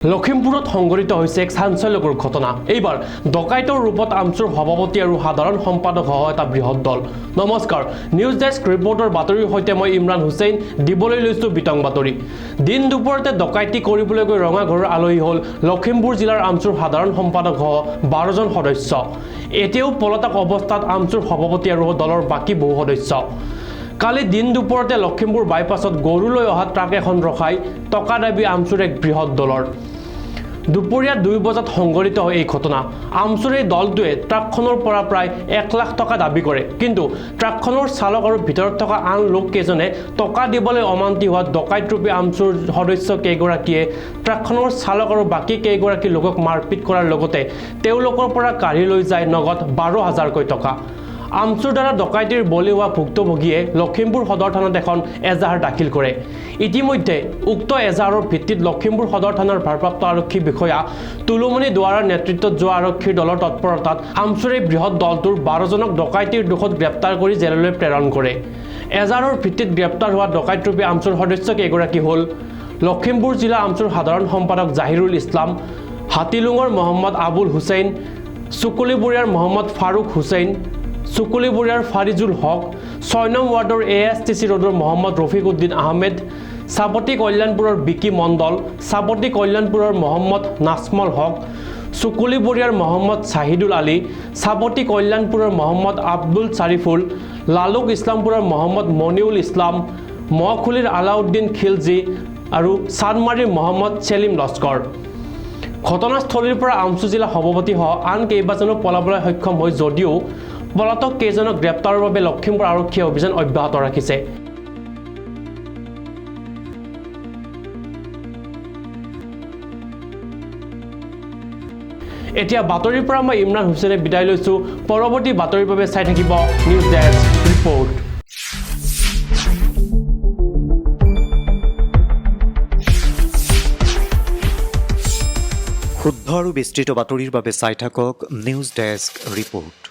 লখিমপুৰত সংঘটিত হৈছে এক চাঞ্চল্যকৰ ঘটনা। এইবাৰ ডকাইতৰ ৰূপত আমচুৰ সভাপতি আৰু সাধাৰণ সম্পাদক সহ এটা বৃহৎ দল। নমস্কাৰ, নিউজ ডেস্ক ৰিপৰ্টৰ বাতৰিৰ সৈতে মই ইমৰান হুছেইন দিবলৈ লৈছোঁ বিতং বাতৰি। দিন দুপৰতে ডকাইতি কৰিবলৈ গৈ ৰঙাঘৰৰ আলহী হ'ল লখিমপুৰ জিলাৰ আমচুৰ সাধাৰণ সম্পাদক সহ 12জন সদস্য। এতিয়াও পলাতক অৱস্থাত আমচুৰ সভাপতি আৰু দলৰ বাকী বহু সদস্য। কালি দিন দুপৰতে লখিমপুৰ বাইপাছত গৰুলৈ অহা ট্ৰাক এখন ৰখাই টকা দাবী আমচুৰ এক বৃহৎ দলৰ। দুপৰীয়া 2 বজাত সংঘটিত হয় এই ঘটনা। আমচুৰ এই দলটোৱে ট্ৰাকখনৰ পৰা প্ৰায় 1 লাখ টকা দাবী কৰে, কিন্তু ট্ৰাকখনৰ চালক আৰু ভিতৰত থকা আন লোককেইজনে টকা দিবলৈ অমান্তি হোৱাত ডকাইতৰূপী আমচুৰ সদস্য কেইগৰাকীয়ে ট্ৰাকখনৰ চালক আৰু বাকী কেইগৰাকী লোকক মাৰপিট কৰাৰ লগতে তেওঁলোকৰ পৰা কাঢ়ি লৈ যায় নগদ 12,000কৈ টকা। আমচুৰ দ্বাৰা ডকাইতিৰ বলি হোৱা ভুক্তভোগীয়ে লখিমপুৰ সদৰ থানাত এখন এজাহাৰ দাখিল কৰে। ইতিমধ্যে উক্ত এজাহাৰৰ ভিত্তিত লখিমপুৰ সদৰ থানাৰ ভাৰপ্ৰাপ্ত আৰক্ষী বিষয়া তুলুমণি দুৱাৰাৰ নেতৃত্বত যোৱা আৰক্ষীৰ দলৰ তৎপৰতাত আমচুৰ এই বৃহৎ দলটোৰ 12জনক ডকাইতিৰ দোষত গ্ৰেপ্তাৰ কৰি জেললৈ প্ৰেৰণ কৰে। এজাহাৰৰ ভিত্তিত গ্ৰেপ্তাৰ হোৱা ডকাইতৰূপী আমচুৰ সদস্য কেইগৰাকী হ'ল লখিমপুৰ জিলা আমচুৰ সাধাৰণ সম্পাদক জাহিৰুল ইছলাম, হাতীলুঙৰ মহম্মদ আবুল হুছেইন, চুকুলিবৰীয়াৰ মহম্মদ ফাৰুক হুছেইন, চুকুলিবৰীয়াৰ ফাৰিজুল হক, 6 নং ৱাৰ্ডৰ ASTC ৰোডৰ মহম্মদ ৰফিক উদ্দিন আহমেদ, চাপতি কল্যাণপুৰৰ বিকি মণ্ডল, চাপতি কল্যাণপুৰৰ মহম্মদ নাজমল হক, চুকুলিবৰীয়াৰ মহম্মদ ছাহিদুল আলী, চাপতি কল্যাণপুৰৰ মহম্মদ আব্দুল চাৰিফুল, লালুক ইছলামপুৰৰ মহম্মদ মনিউল ইছলাম, মহখুলিৰ আলাউদ্দিন খিলজি আৰু চানমাৰীৰ মহম্মদ চেলিম লস্কৰ। ঘটনাস্থলীৰ পৰা আমচু জিলা সভাপতি সহ আন কেইবাজনো পলাবলৈ সক্ষম হয় যদিও পলাতক কেইজনক গ্ৰেপ্তাৰৰ বাবে লখিমপুৰ আৰক্ষীয়ে অভিযান অব্যাহত ৰাখিছে। এতিয়া বাতৰিৰ পৰা মই ইমৰান হুছেইনে বিদায় লৈছোঁ। পৰৱৰ্তী বাতৰিৰ বাবে চাই থাকিব নিউজ ডেস্ক ৰিপৰ্ট। শুদ্ধ আৰু বিস্তৃত বাতৰিৰ বাবে চাই থাকক নিউজ ডেস্ক ৰিপৰ্ট।